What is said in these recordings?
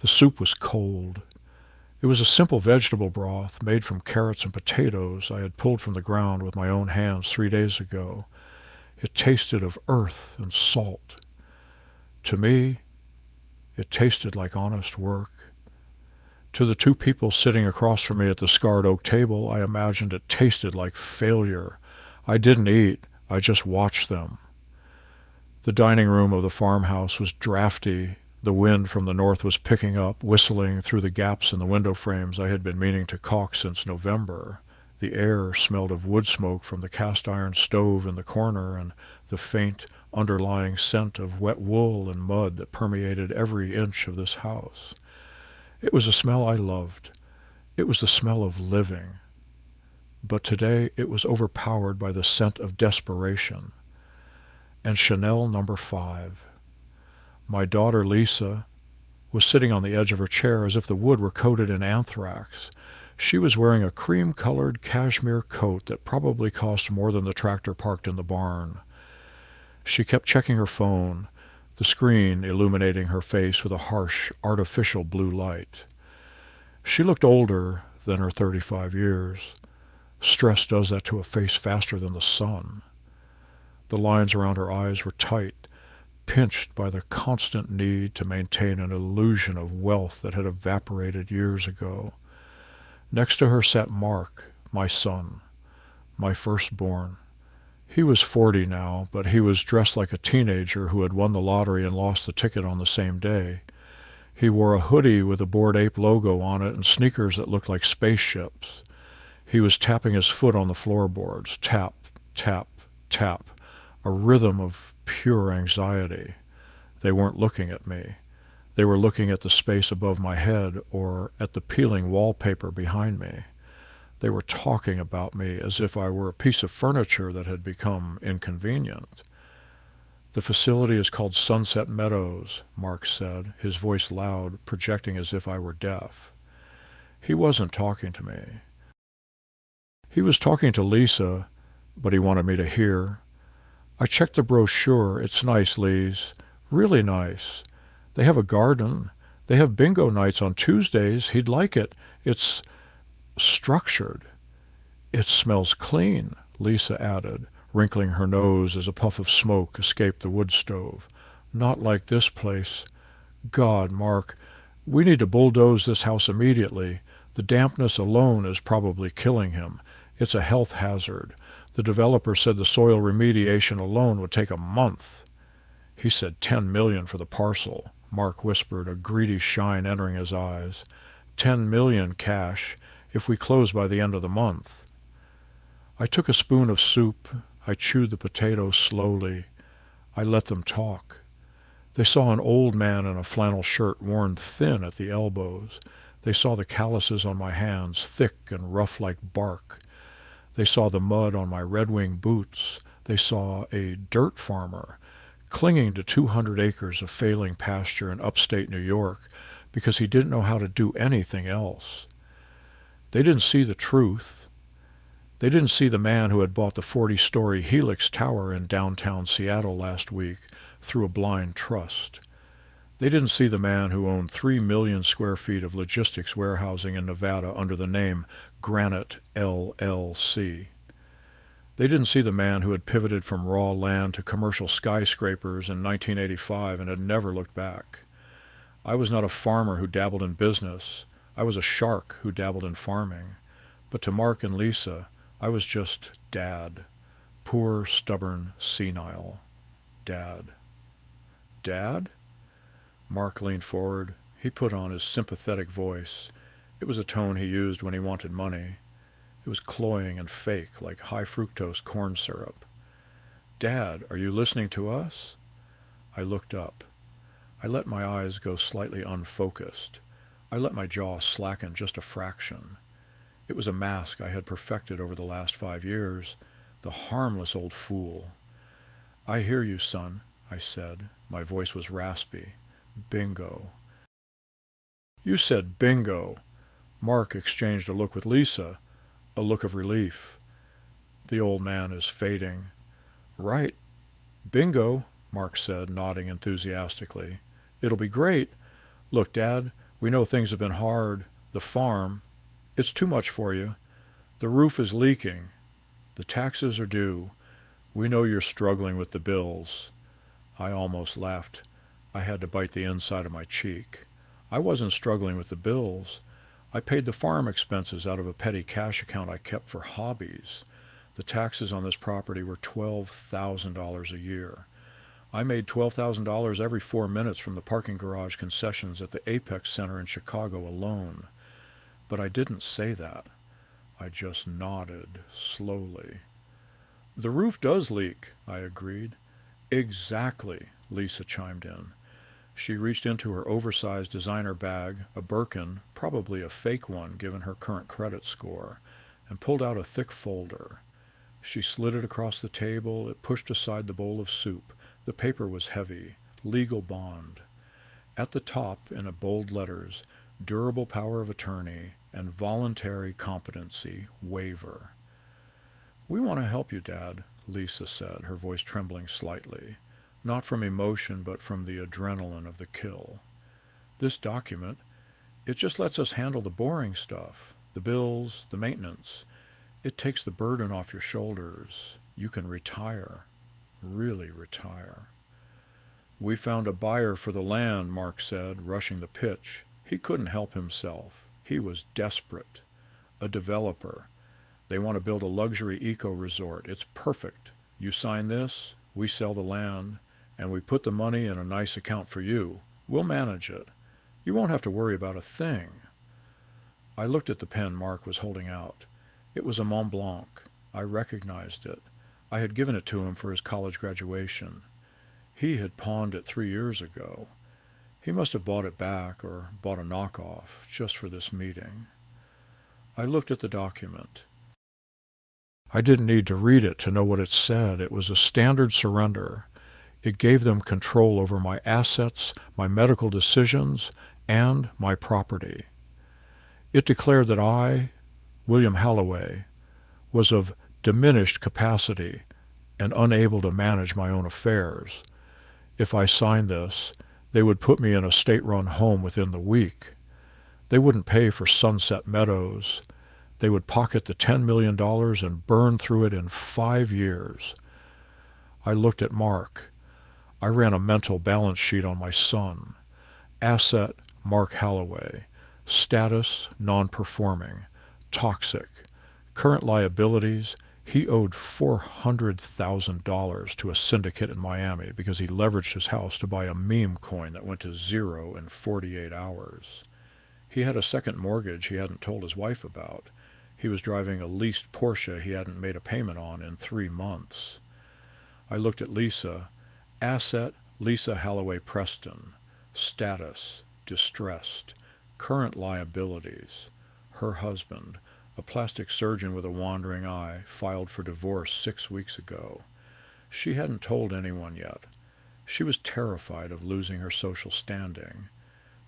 The soup was cold. It was a simple vegetable broth made from carrots and potatoes I had pulled from the ground with my own hands 3 days ago. It tasted of earth and salt. To me, it tasted like honest work. To the two people sitting across from me at the scarred oak table, I imagined it tasted like failure. I didn't eat. I just watched them. The dining room of the farmhouse was drafty. The wind from the north was picking up, whistling through the gaps in the window frames I had been meaning to caulk since November. The air smelled of wood smoke from the cast-iron stove in the corner and the faint, underlying scent of wet wool and mud that permeated every inch of this house. It was a smell I loved. It was the smell of living. But today it was overpowered by the scent of desperation. And Chanel number 5. My daughter Lisa was sitting on the edge of her chair as if the wood were coated in anthrax. She was wearing a cream-colored cashmere coat that probably cost more than the tractor parked in the barn. She kept checking her phone, the screen illuminating her face with a harsh, artificial blue light. She looked older than her 35 years. Stress does that to a face faster than the sun. The lines around her eyes were tight, pinched by the constant need to maintain an illusion of wealth that had evaporated years ago. Next to her sat Mark, my son, my firstborn. He was 40 now, but he was dressed like a teenager who had won the lottery and lost the ticket on the same day. He wore a hoodie with a Bored Ape logo on it and sneakers that looked like spaceships. He was tapping his foot on the floorboards, tap, tap, tap, a rhythm of pure anxiety. They weren't looking at me. They were looking at the space above my head or at the peeling wallpaper behind me. They were talking about me as if I were a piece of furniture that had become inconvenient. The facility is called Sunset Meadows, Mark said, his voice loud, projecting as if I were deaf. He wasn't talking to me. He was talking to Lisa, but he wanted me to hear. I checked the brochure. It's nice, Lise. Really nice. They have a garden. They have bingo nights on Tuesdays. He'd like it. It's structured. It smells clean, Lisa added, wrinkling her nose as a puff of smoke escaped the wood stove. Not like this place. God, Mark, we need to bulldoze this house immediately. The dampness alone is probably killing him. It's a health hazard. The developer said the soil remediation alone would take a month. He said $10 million for the parcel, Mark whispered, a greedy shine entering his eyes. $10 million cash if we close by the end of the month. I took a spoon of soup. I chewed the potatoes slowly. I let them talk. They saw an old man in a flannel shirt worn thin at the elbows. They saw the calluses on my hands, thick and rough like bark. They saw the mud on my red-wing boots. They saw a dirt farmer clinging to 200 acres of failing pasture in upstate New York because he didn't know how to do anything else. They didn't see the truth. They didn't see the man who had bought the 40-story Helix Tower in downtown Seattle last week through a blind trust. They didn't see the man who owned 3 million square feet of logistics warehousing in Nevada under the name Granite LLC. They didn't see the man who had pivoted from raw land to commercial skyscrapers in 1985 and had never looked back. I was not a farmer who dabbled in business. I was a shark who dabbled in farming. But to Mark and Lisa, I was just Dad. Poor, stubborn, senile Dad. Dad? Mark leaned forward. He put on his sympathetic voice. It was a tone he used when he wanted money. It was cloying and fake, like high-fructose corn syrup. Dad, are you listening to us? I looked up. I let my eyes go slightly unfocused. I let my jaw slacken just a fraction. It was a mask I had perfected over the last 5 years. The harmless old fool. I hear you, son, I said. My voice was raspy. Bingo. You said bingo. Mark exchanged a look with Lisa, a look of relief. The old man is fading. Right. Bingo, Mark said, nodding enthusiastically. It'll be great. Look, Dad, We know things have been hard. The farm, it's too much for you. The roof is leaking. The taxes are due. We know you're struggling with the bills." I almost laughed. I had to bite the inside of my cheek. I wasn't struggling with the bills. I paid the farm expenses out of a petty cash account I kept for hobbies. The taxes on this property were $12,000 a year. I made $12,000 every 4 minutes from the parking garage concessions at the Apex Center in Chicago alone. But I didn't say that. I just nodded slowly. "The roof does leak," I agreed. "Exactly," Lisa chimed in. She reached into her oversized designer bag, a Birkin, probably a fake one given her current credit score, and pulled out a thick folder. She slid it across the table. It pushed aside the bowl of soup. The paper was heavy. Legal bond. At the top, in bold letters, durable power of attorney and voluntary competency waiver. "We want to help you, Dad," Lisa said, her voice trembling slightly, not from emotion but from the adrenaline of the kill. "This document, it just lets us handle the boring stuff, the bills, the maintenance. It takes the burden off your shoulders. You can retire. Really retire." "We found a buyer for the land," Mark said, rushing the pitch. He couldn't help himself. He was desperate. "A developer. They want to build a luxury eco-resort. It's perfect. You sign this, we sell the land, and we put the money in a nice account for you. We'll manage it. You won't have to worry about a thing." I looked at the pen Mark was holding out. It was a Mont Blanc. I recognized it. I had given it to him for his college graduation. He had pawned it 3 years ago. He must have bought it back or bought a knockoff just for this meeting. I looked at the document. I didn't need to read it to know what it said. It was a standard surrender. It gave them control over my assets, my medical decisions, and my property. It declared that I, William Halloway, was of diminished capacity and unable to manage my own affairs. If I signed this, they would put me in a state-run home within the week. They wouldn't pay for Sunset Meadows. They would pocket the $10 million and burn through it in 5 years. I looked at Mark. I ran a mental balance sheet on my son. Asset, Mark Halloway. Status, non-performing. Toxic. Current liabilities, he owed $400,000 to a syndicate in Miami because he leveraged his house to buy a meme coin that went to zero in 48 hours. He had a second mortgage he hadn't told his wife about. He was driving a leased Porsche he hadn't made a payment on in 3 months. I looked at Lisa. Asset, Lisa Halloway Preston. Status, distressed. Current liabilities. Her husband, a plastic surgeon with a wandering eye, filed for divorce 6 weeks ago. She hadn't told anyone yet. She was terrified of losing her social standing.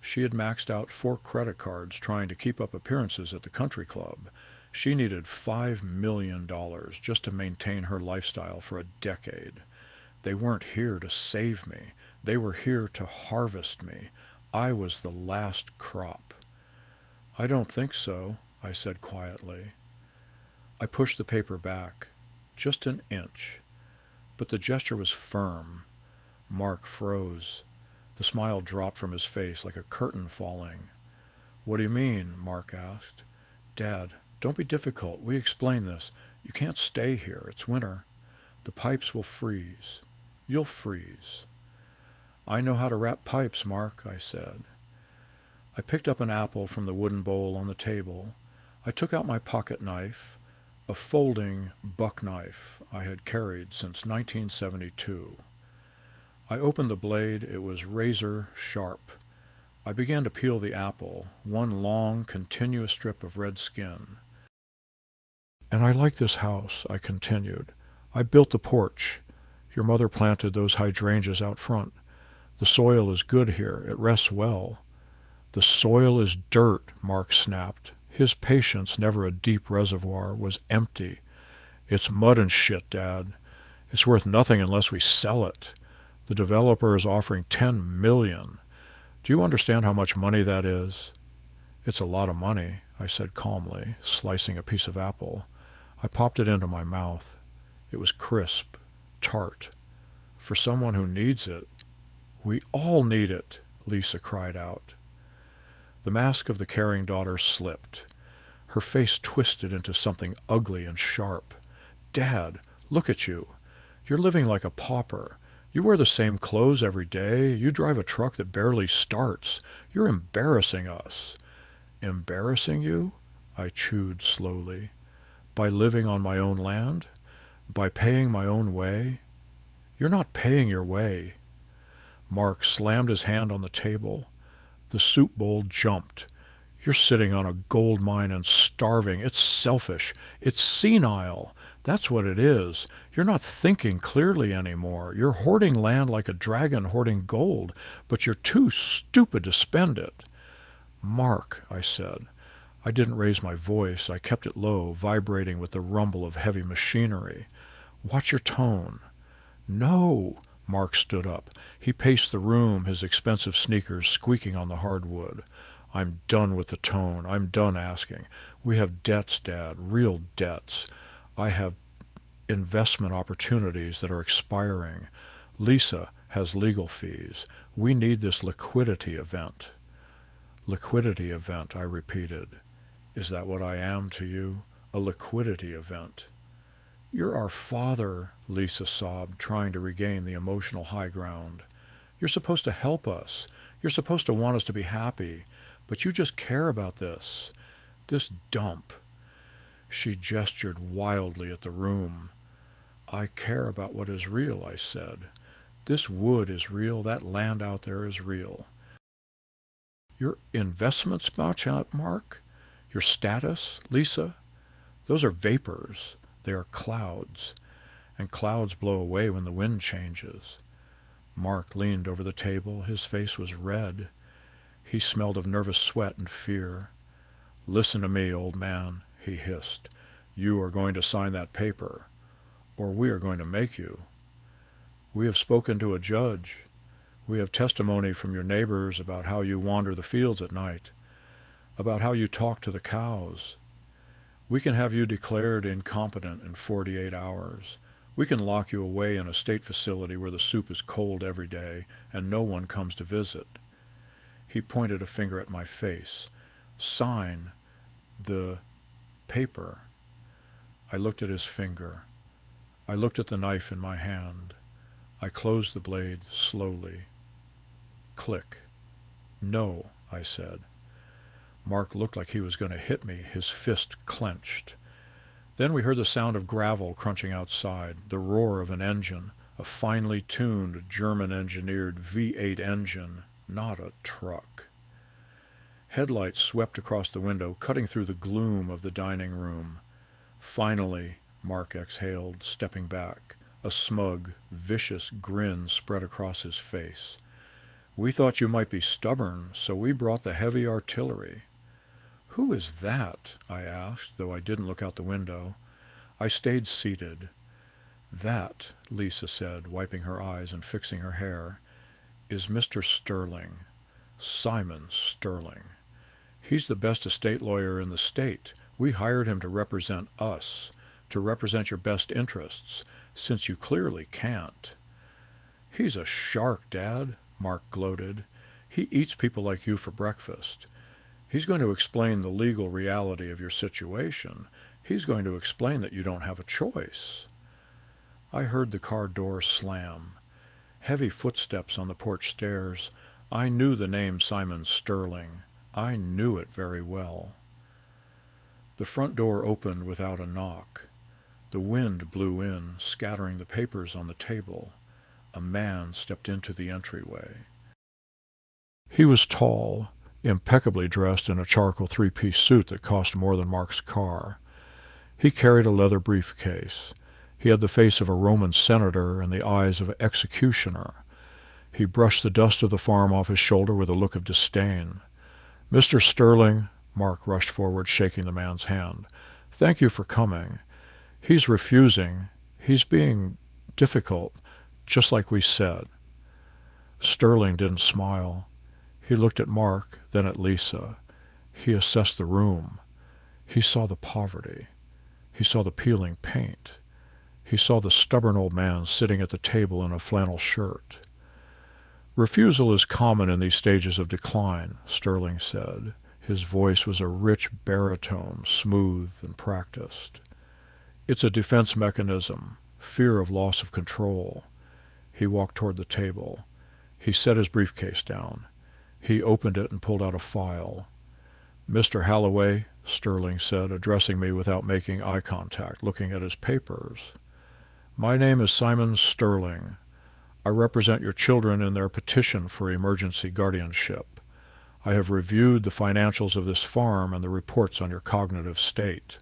She had maxed out 4 credit cards trying to keep up appearances at the country club. She needed $5 million just to maintain her lifestyle for a decade. They weren't here to save me. They were here to harvest me. I was the last crop. "I don't think so," I said quietly. I pushed the paper back, just an inch. But the gesture was firm. Mark froze. The smile dropped from his face like a curtain falling. "What do you mean?" Mark asked. "Dad, don't be difficult. We explained this. You can't stay here. It's winter. The pipes will freeze. You'll freeze." "I know how to wrap pipes, Mark," I said. I picked up an apple from the wooden bowl on the table. I took out my pocket knife, a folding buck knife I had carried since 1972. I opened the blade. It was razor sharp. I began to peel the apple, one long, continuous strip of red skin. "And I like this house," I continued. "I built the porch. Your mother planted those hydrangeas out front. The soil is good here. It rests well." "The soil is dirt," Mark snapped. His patience, never a deep reservoir, was empty. "It's mud and shit, Dad. It's worth nothing unless we sell it. The developer is offering $10 million. Do you understand how much money that is? It's a lot of money, I said calmly, slicing a piece of apple. I popped it into my mouth. It was crisp, tart. For someone who needs it. We all need it, Lisa cried out. The mask of the caring daughter slipped. Her face twisted into something ugly and sharp. Dad, look at you. You're living like a pauper. You wear the same clothes every day. You drive a truck that barely starts. You're embarrassing us. Embarrassing you? I chewed slowly. By living on my own land? By paying my own way? You're not paying your way. Mark slammed his hand on the table. The soup bowl jumped. You're sitting on a gold mine and starving. It's selfish. It's senile. That's what it is. You're not thinking clearly anymore. You're hoarding land like a dragon hoarding gold, but you're too stupid to spend it. Mark, I said. I didn't raise my voice. I kept it low, vibrating with the rumble of heavy machinery. Watch your tone. No. Mark stood up. He paced the room, his expensive sneakers squeaking on the hardwood. I'm done with the tone. I'm done asking. We have debts, Dad, real debts. I have investment opportunities that are expiring. Lisa has legal fees. We need this liquidity event. Liquidity event, I repeated. Is that what I am to you? A liquidity event. You're our father, Lisa sobbed, trying to regain the emotional high ground. You're supposed to help us. You're supposed to want us to be happy. But you just care about this dump. She gestured wildly at the room. I care about what is real, I said. This wood is real. That land out there is real. Your investments, Mark? Your status, Lisa? Those are vapors. They are clouds. And clouds blow away when the wind changes. Mark leaned over the table. His face was red. He smelled of nervous sweat and fear. Listen to me, old man, he hissed. You are going to sign that paper, or we are going to make you. We have spoken to a judge. We have testimony from your neighbors about how you wander the fields at night, about how you talk to the cows. We can have you declared incompetent in 48 hours. We can lock you away in a state facility where the soup is cold every day and no one comes to visit. He pointed a finger at my face. Sign the paper. I looked at his finger. I looked at the knife in my hand. I closed the blade slowly. Click. No, I said. Mark looked like he was going to hit me, his fist clenched. Then we heard the sound of gravel crunching outside, the roar of an engine, a finely tuned, German-engineered V8 engine, not a truck. Headlights swept across the window, cutting through the gloom of the dining room. Finally, Mark exhaled, stepping back. A smug, vicious grin spread across his face. We thought you might be stubborn, so we brought the heavy artillery. Who is that? I asked, though I didn't look out the window. I stayed seated. That, Lisa said, wiping her eyes and fixing her hair, is Mr. Sterling, Simon Sterling. He's the best estate lawyer in the state. We hired him to represent us, to represent your best interests, since you clearly can't. He's a shark, Dad, Mark gloated. He eats people like you for breakfast. He's going to explain the legal reality of your situation. He's going to explain that you don't have a choice. I heard the car door slam. Heavy footsteps on the porch stairs. I knew the name Simon Sterling. I knew it very well. The front door opened without a knock. The wind blew in, scattering the papers on the table. A man stepped into the entryway. He was tall, impeccably dressed in a charcoal three-piece suit that cost more than Mark's car. He carried a leather briefcase. He had the face of a Roman senator and the eyes of an executioner. He brushed the dust of the farm off his shoulder with a look of disdain. Mr. Sterling, Mark rushed forward, shaking the man's hand. Thank you for coming. He's refusing. He's being difficult, just like we said. Sterling didn't smile. He looked at Mark, then at Lisa. He assessed the room. He saw the poverty. He saw the peeling paint. He saw the stubborn old man sitting at the table in a flannel shirt. "Refusal is common in these stages of decline," Sterling said. His voice was a rich baritone, smooth and practiced. "It's a defense mechanism, fear of loss of control." He walked toward the table. He set his briefcase down. He opened it and pulled out a file. "Mr. Halloway," Sterling said, addressing me without making eye contact, looking at his papers. "My name is Simon Sterling. I represent your children in their petition for emergency guardianship. I have reviewed the financials of this farm and the reports on your cognitive state.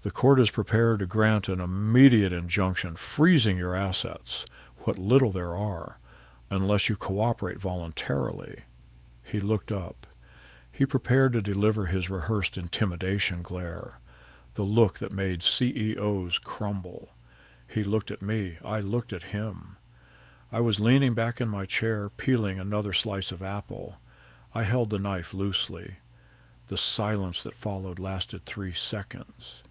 The court is prepared to grant an immediate injunction freezing your assets, what little there are, unless you cooperate voluntarily." He looked up. He prepared to deliver his rehearsed intimidation glare, the look that made CEOs crumble. He looked at me. I looked at him. I was leaning back in my chair, peeling another slice of apple. I held the knife loosely. The silence that followed lasted 3 seconds.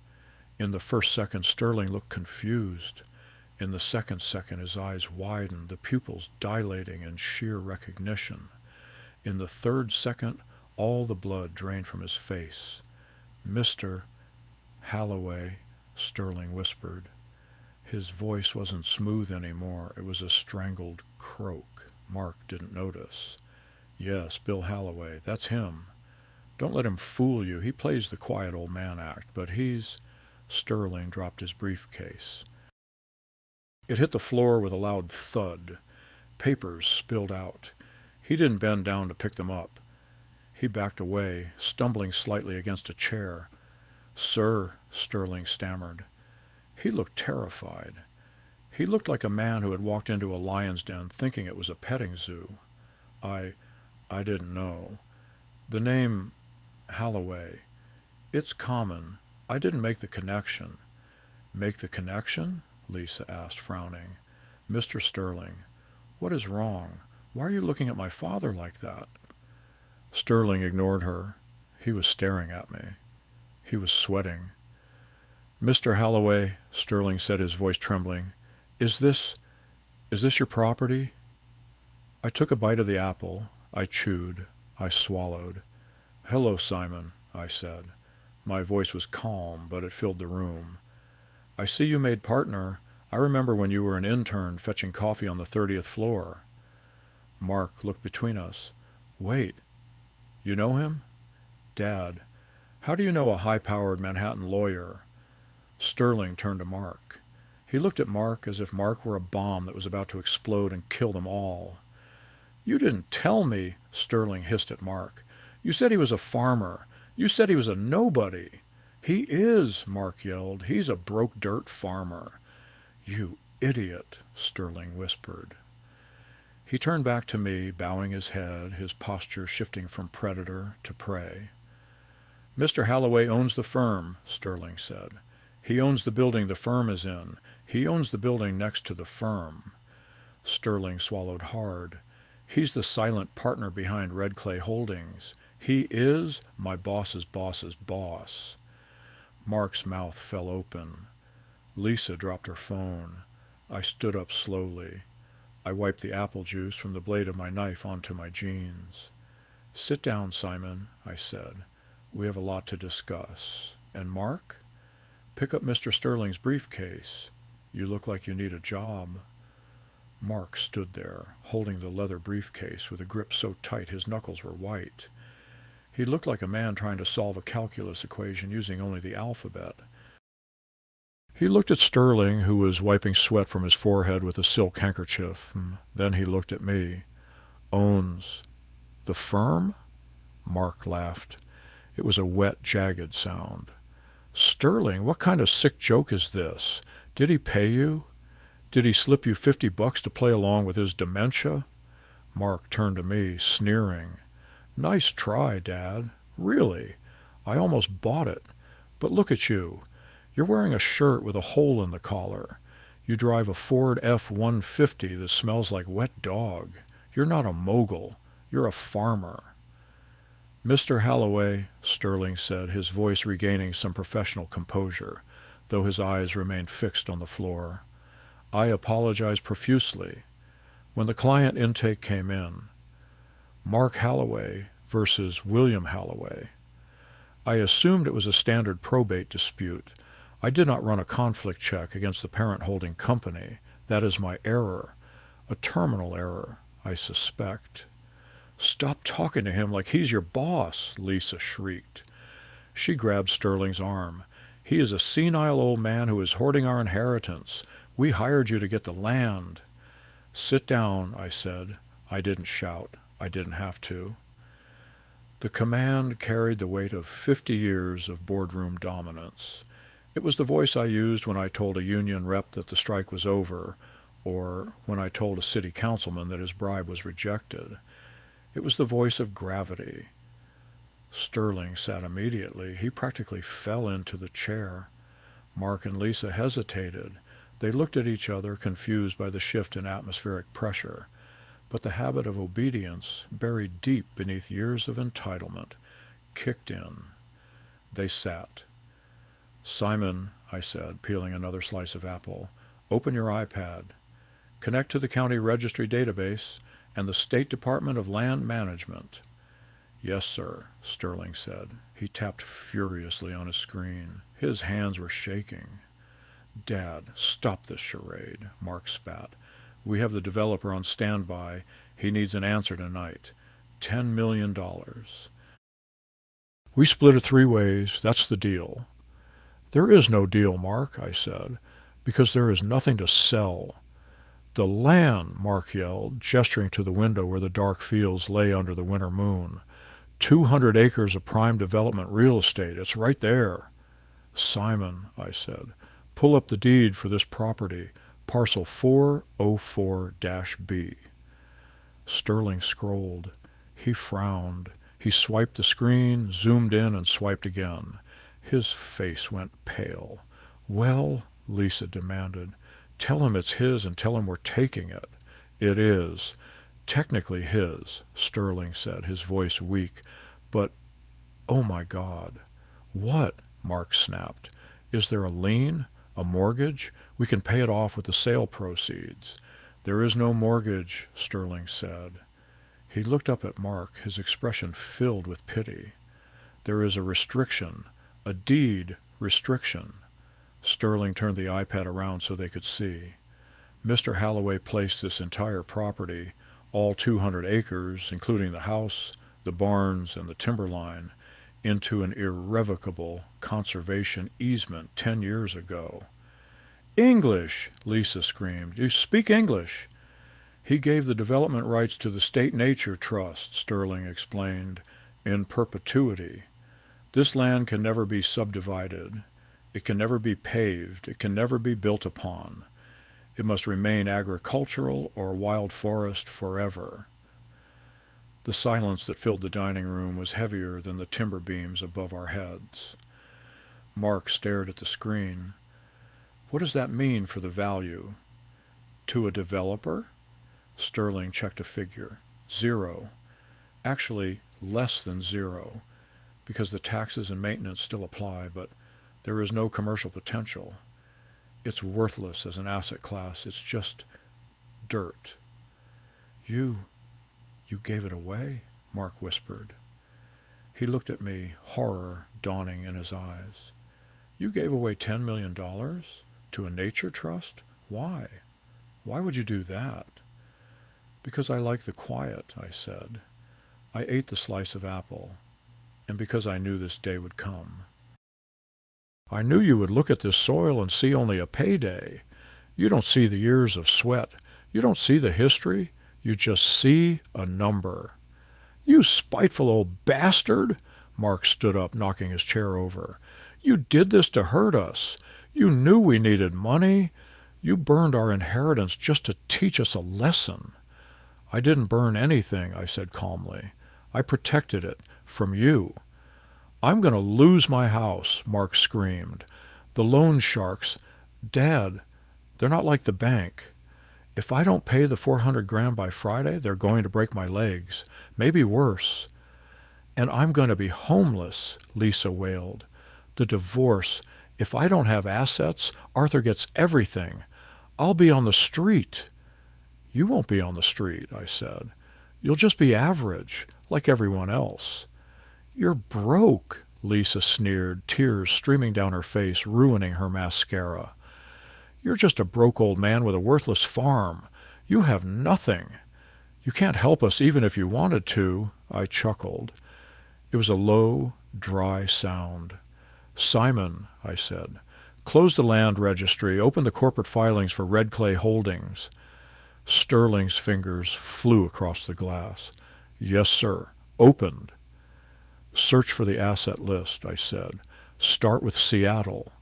In the first second, Sterling looked confused. In the second second, his eyes widened, the pupils dilating in sheer recognition. In the third second, all the blood drained from his face. "Mr. Halloway," Sterling whispered. His voice wasn't smooth anymore. It was a strangled croak. Mark didn't notice. "Yes, Bill Halloway. That's him. Don't let him fool you. He plays the quiet old man act, but he's—" Sterling dropped his briefcase. It hit the floor with a loud thud. Papers spilled out. He didn't bend down to pick them up. He backed away, stumbling slightly against a chair. "Sir," Sterling stammered. He looked terrified. He looked like a man who had walked into a lion's den thinking it was a petting zoo. I didn't know. The name Halloway, it's common. I didn't make the connection." "Make the connection?" Lisa asked, frowning. "Mr. Sterling, what is wrong? Why are you looking at my father like that?" Sterling ignored her. He was staring at me. He was sweating. "Mr. Halloway," Sterling said, his voice trembling, Is this your property?" I took a bite of the apple. I chewed. I swallowed. "Hello, Simon," I said. My voice was calm, but it filled the room. "I see you made partner. I remember when you were an intern fetching coffee on the 30th floor." Mark looked between us. "Wait, you know him?" "Dad, how do you know a high-powered Manhattan lawyer?" Sterling turned to Mark. He looked at Mark as if Mark were a bomb that was about to explode and kill them all. "You didn't tell me," Sterling hissed at Mark. "You said he was a farmer. You said he was a nobody." "He is," Mark yelled. "He's a broke dirt farmer." "You idiot," Sterling whispered. He turned back to me, bowing his head, his posture shifting from predator to prey. "Mr. Halloway owns the firm," Sterling said. "He owns the building the firm is in. He owns the building next to the firm." Sterling swallowed hard. "He's the silent partner behind Red Clay Holdings. He is my boss's boss's boss." Mark's mouth fell open. Lisa dropped her phone. I stood up slowly. I wiped the apple juice from the blade of my knife onto my jeans. "Sit down, Simon," I said. "We have a lot to discuss. And Mark? Pick up Mr. Sterling's briefcase. You look like you need a job." Mark stood there, holding the leather briefcase with a grip so tight his knuckles were white. He looked like a man trying to solve a calculus equation using only the alphabet. He looked at Sterling, who was wiping sweat from his forehead with a silk handkerchief. Then he looked at me. "Owns the firm?" Mark laughed. It was a wet, jagged sound. "Sterling, what kind of sick joke is this? Did he pay you? Did he slip you $50 to play along with his dementia?" Mark turned to me, sneering. "Nice try, Dad. Really. I almost bought it. But look at you. You're wearing a shirt with a hole in the collar. You drive a Ford F-150 that smells like wet dog. You're not a mogul. You're a farmer." "Mr. Halloway," Sterling said, his voice regaining some professional composure, though his eyes remained fixed on the floor, "I apologize profusely. When the client intake came in, Mark Halloway versus William Halloway, I assumed it was a standard probate dispute. I did not run a conflict check against the parent holding company. That is my error. A terminal error, I suspect." "Stop talking to him like he's your boss," Lisa shrieked. She grabbed Sterling's arm. "He is a senile old man who is hoarding our inheritance. We hired you to get the land." "Sit down," I said. I didn't shout. I didn't have to. The command carried the weight of 50 years of boardroom dominance. It was the voice I used when I told a union rep that the strike was over, or when I told a city councilman that his bribe was rejected. It was the voice of gravity. Sterling sat immediately. He practically fell into the chair. Mark and Lisa hesitated. They looked at each other, confused by the shift in atmospheric pressure. But the habit of obedience, buried deep beneath years of entitlement, kicked in. They sat. "Simon," I said, peeling another slice of apple, "open your iPad. Connect to the county registry database and the State Department of Land Management." "Yes, sir," Sterling said. He tapped furiously on his screen. His hands were shaking. "Dad, stop this charade," Mark spat. "We have the developer on standby. He needs an answer tonight. $10 million. We split it 3 ways. That's the deal." "There is no deal, Mark," I said, "because there is nothing to sell." "The land," Mark yelled, gesturing to the window where the dark fields lay under the winter moon. 200 acres of prime development real estate. It's right there." "Simon," I said, "pull up the deed for this property, parcel 404-B. Sterling scrolled. He frowned. He swiped the screen, zoomed in, and swiped again. His face went pale. "Well," Lisa demanded, "tell him it's his and tell him we're taking it." "It is. Technically his," Sterling said, his voice weak. "But, oh my God." "What?" Mark snapped. "Is there a lien? A mortgage? We can pay it off with the sale proceeds." "There is no mortgage," Sterling said. He looked up at Mark, his expression filled with pity. "There is a restriction, a deed restriction." Sterling turned the iPad around so they could see. "Mr. Halloway placed this entire property, all 200 acres, including the house, the barns, and the timberline, into an irrevocable conservation easement 10 years ago." "English!" Lisa screamed. "You speak English!" "He gave the development rights to the State Nature Trust," Sterling explained, "in perpetuity. This land can never be subdivided. It can never be paved. It can never be built upon. It must remain agricultural or wild forest forever." The silence that filled the dining room was heavier than the timber beams above our heads. Mark stared at the screen. "What does that mean for the value?" "To a developer?" Sterling checked a figure. 0. Actually, less than 0, because the taxes and maintenance still apply, but there is no commercial potential. It's worthless as an asset class. It's just dirt." You gave it away?" Mark whispered. He looked at me, horror dawning in his eyes. "You gave away $10 million? To a nature trust? Why? Why would you do that?" "Because I like the quiet," I said. I ate the slice of apple, and because I knew this day would come. "I knew you would look at this soil and see only a payday. You don't see the years of sweat. You don't see the history. You just see a number." "You spiteful old bastard!" Mark stood up, knocking his chair over. "You did this to hurt us. You knew we needed money. You burned our inheritance just to teach us a lesson." "I didn't burn anything," I said calmly. "I protected it from you." "I'm going to lose my house," Mark screamed. "The loan sharks, Dad, they're not like the bank. If I don't pay the 400 grand by Friday, they're going to break my legs. Maybe worse. And I'm going to be homeless, Lisa wailed. The divorce. If I don't have assets, Arthur gets everything. I'll be on the street. You won't be on the street, I said. You'll just be average, like everyone else. You're broke, Lisa sneered, tears streaming down her face, ruining her mascara. You're just a broke old man with a worthless farm. You have nothing. You can't help us even if you wanted to, I chuckled. It was a low, dry sound. Simon, I said, close the land registry, open the corporate filings for Red Clay Holdings. Sterling's fingers flew across the glass. Yes, sir. Opened. Search for the asset list, I said. Start with Seattle.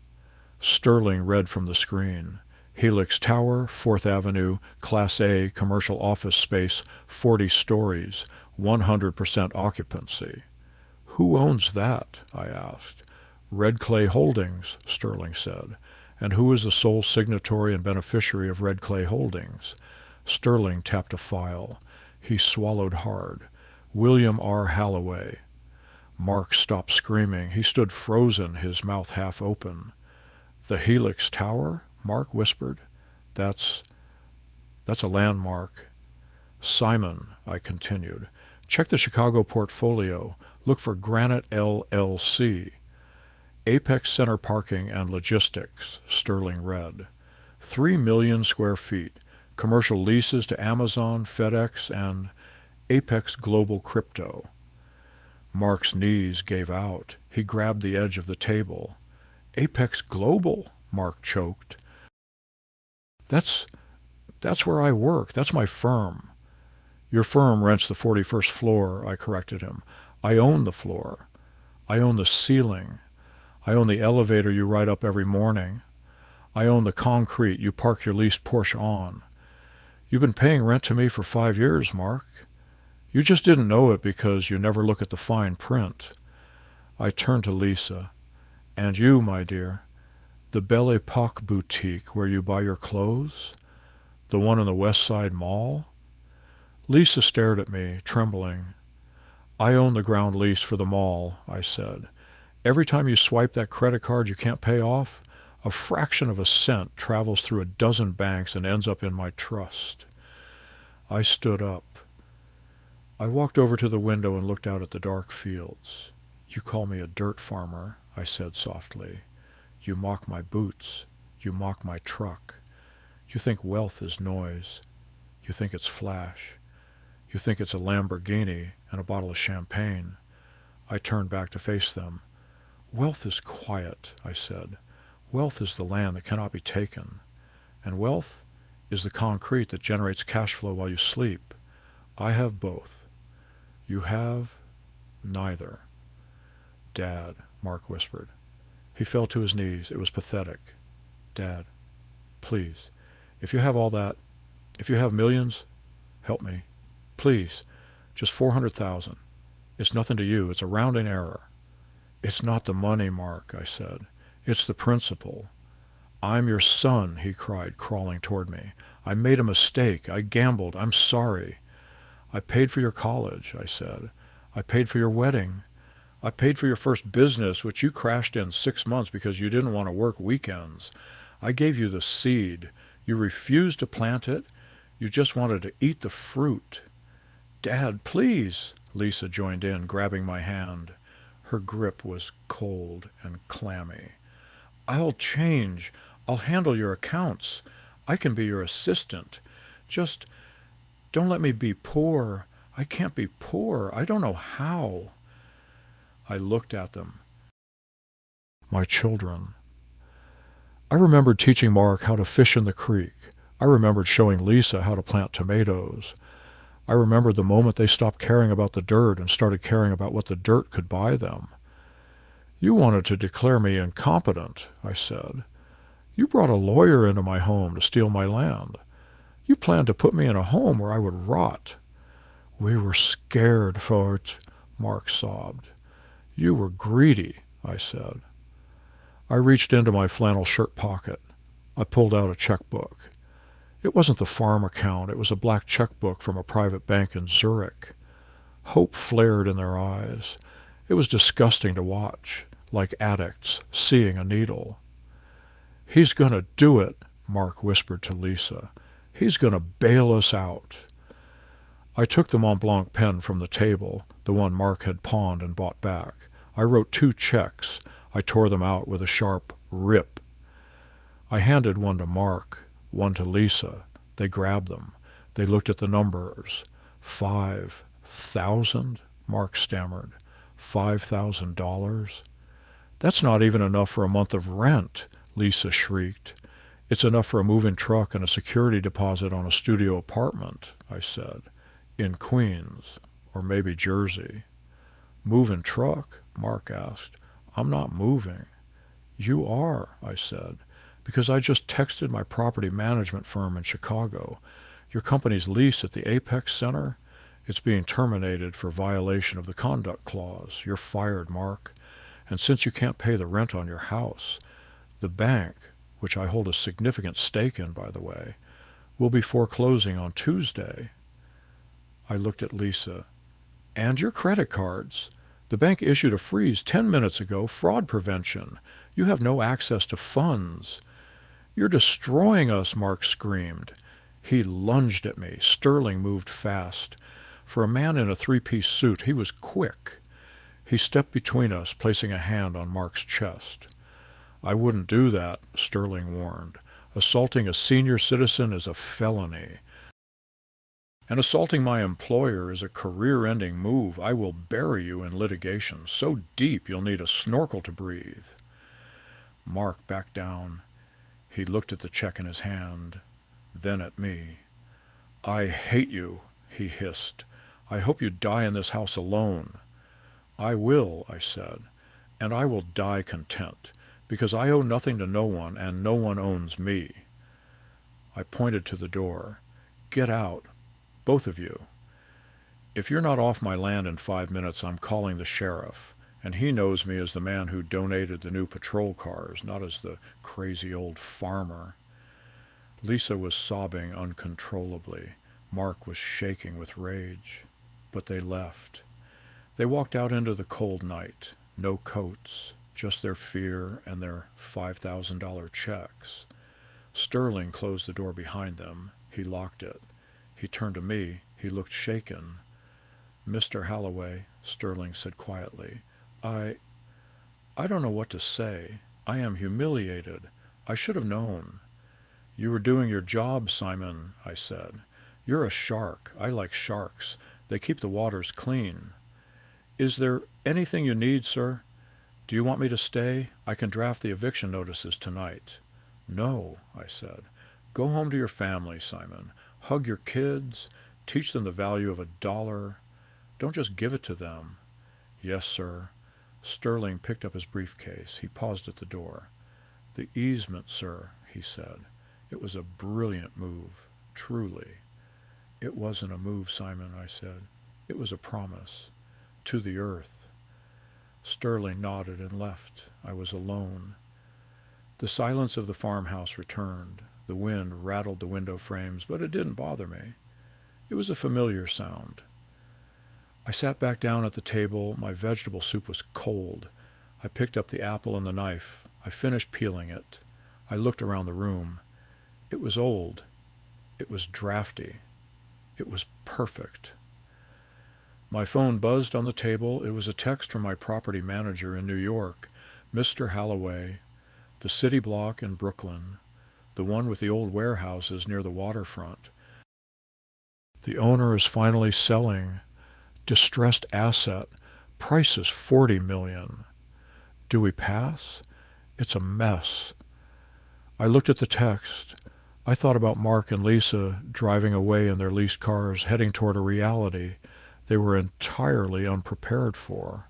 Sterling read from the screen. Helix Tower, 4th Avenue, Class A, commercial office space, 40 stories, 100% occupancy. Who owns that? I asked. Red Clay Holdings, Sterling said. And who is the sole signatory and beneficiary of Red Clay Holdings? Sterling tapped a file. He swallowed hard. William R. Halloway. Mark stopped screaming. He stood frozen, his mouth half open. The Helix Tower? Mark whispered. That's a landmark. Simon, I continued. Check the Chicago portfolio. Look for Granite LLC. Apex Center Parking and Logistics, Sterling read. 3 million square feet. Commercial leases to Amazon, FedEx, and Apex Global Crypto. Mark's knees gave out. He grabbed the edge of the table. Apex Global, Mark choked. That's where I work. That's my firm. Your firm rents the 41st floor, I corrected him. I own the floor. I own the ceiling. I own the elevator you ride up every morning. I own the concrete you park your leased Porsche on. You've been paying rent to me for 5 years, Mark. You just didn't know it because you never look at the fine print. I turned to Lisa. And you, my dear, the Belle Epoque boutique where you buy your clothes? The one in the West Side Mall? Lisa stared at me, trembling. I own the ground lease for the mall, I said. Every time you swipe that credit card you can't pay off, a fraction of a cent travels through a dozen banks and ends up in my trust. I stood up. I walked over to the window and looked out at the dark fields. You call me a dirt farmer, I said softly. You mock my boots. You mock my truck. You think wealth is noise. You think it's flash. You think it's a Lamborghini and a bottle of champagne. I turned back to face them. Wealth is quiet, I said. Wealth is the land that cannot be taken. And wealth is the concrete that generates cash flow while you sleep. I have both. You have neither. Dad, Mark whispered. He fell to his knees. It was pathetic. Dad, please, if you have all that, if you have millions, help me. Please, just 400,000. It's nothing to you. It's a rounding error. It's not the money, Mark, I said. It's the principle. I'm your son, he cried, crawling toward me. I made a mistake. I gambled. I'm sorry. I paid for your college, I said. I paid for your wedding. I paid for your first business, which you crashed in 6 months because you didn't want to work weekends. I gave you the seed. You refused to plant it. You just wanted to eat the fruit. Dad, please, Lisa joined in, grabbing my hand. Her grip was cold and clammy. I'll change. I'll handle your accounts. I can be your assistant. Just don't let me be poor. I can't be poor. I don't know how. I looked at them. My children. I remembered teaching Mark how to fish in the creek. I remembered showing Lisa how to plant tomatoes. I remembered the moment they stopped caring about the dirt and started caring about what the dirt could buy them. You wanted to declare me incompetent, I said. You brought a lawyer into my home to steal my land. You planned to put me in a home where I would rot. We were scared for it, Mark sobbed. You were greedy, I said. I reached into my flannel shirt pocket. I pulled out a checkbook. It wasn't the farm account. It was a black checkbook from a private bank in Zurich. Hope flared in their eyes. It was disgusting to watch, like addicts seeing a needle. "He's going to do it," Mark whispered to Lisa. "He's going to bail us out." I took the Mont Blanc pen from the table, the one Mark had pawned and bought back. I wrote 2 checks. I tore them out with a sharp rip. I handed one to Mark, one to Lisa. They grabbed them. They looked at the numbers. 5,000? Mark stammered. $5,000? "That's not even enough for a month of rent," Lisa shrieked. "It's enough for a moving truck and a security deposit on a studio apartment," I said. "In Queens, or maybe Jersey." "Moving truck?" Mark asked. "I'm not moving." "You are," I said, "because I just texted my property management firm in Chicago. Your company's lease at the Apex Center? It's being terminated for violation of the conduct clause. You're fired, Mark. And since you can't pay the rent on your house, the bank, which I hold a significant stake in, by the way, will be foreclosing on Tuesday." I looked at Lisa. "And your credit cards. The bank issued a freeze 10 minutes ago. Fraud prevention. You have no access to funds." "You're destroying us," Mark screamed. He lunged at me. Sterling moved fast. For a man in a 3-piece suit, he was quick. He stepped between us, placing a hand on Mark's chest. "I wouldn't do that," Sterling warned. "Assaulting a senior citizen is a felony. And assaulting my employer is a career-ending move. I will bury you in litigation, so deep you'll need a snorkel to breathe." Mark backed down. He looked at the check in his hand, then at me. "I hate you," he hissed. "I hope you die in this house alone." "I will," I said, "and I will die content, because I owe nothing to no one, and no one owns me." I pointed to the door. "Get out. Both of you. If you're not off my land in 5 minutes, I'm calling the sheriff, and he knows me as the man who donated the new patrol cars, not as the crazy old farmer." Lisa was sobbing uncontrollably. Mark was shaking with rage. But they left. They walked out into the cold night. No coats, just their fear and their $5,000 checks. Sterling closed the door behind them. He locked it. He turned to me. He looked shaken. "Mr. Halloway," Sterling said quietly, I don't know what to say. I am humiliated. I should have known." "You were doing your job, Simon," I said. "You're a shark. I like sharks. They keep the waters clean." "Is there anything you need, sir? Do you want me to stay? I can draft the eviction notices tonight." "No," I said. "Go home to your family, Simon. Hug your kids. Teach them the value of $1. Don't just give it to them." "Yes, sir." Sterling picked up his briefcase. He paused at the door. "The easement, sir," he said. "It was a brilliant move, truly." "It wasn't a move, Simon," I said. "It was a promise. To the earth." Sterling nodded and left. I was alone. The silence of the farmhouse returned. The wind rattled the window frames, but it didn't bother me. It was a familiar sound. I sat back down at the table. My vegetable soup was cold. I picked up the apple and the knife. I finished peeling it. I looked around the room. It was old. It was drafty. It was perfect. My phone buzzed on the table. It was a text from my property manager in New York. "Mr. Halloway, the city block in Brooklyn, the one with the old warehouses near the waterfront. The owner is finally selling. Distressed asset. Price is $40 million. Do we pass? It's a mess." I looked at the text. I thought about Mark and Lisa driving away in their leased cars, heading toward a reality they were entirely unprepared for.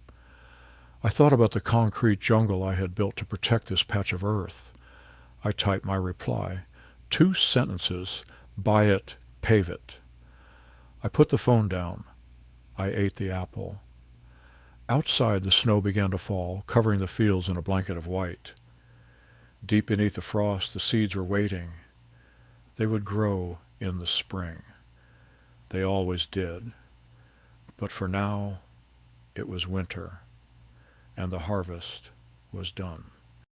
I thought about the concrete jungle I had built to protect this patch of earth. I typed my reply. 2 sentences. Buy it, pave it. I put the phone down. I ate the apple. Outside, the snow began to fall, covering the fields in a blanket of white. Deep beneath the frost, the seeds were waiting. They would grow in the spring. They always did. But for now, it was winter, and the harvest was done.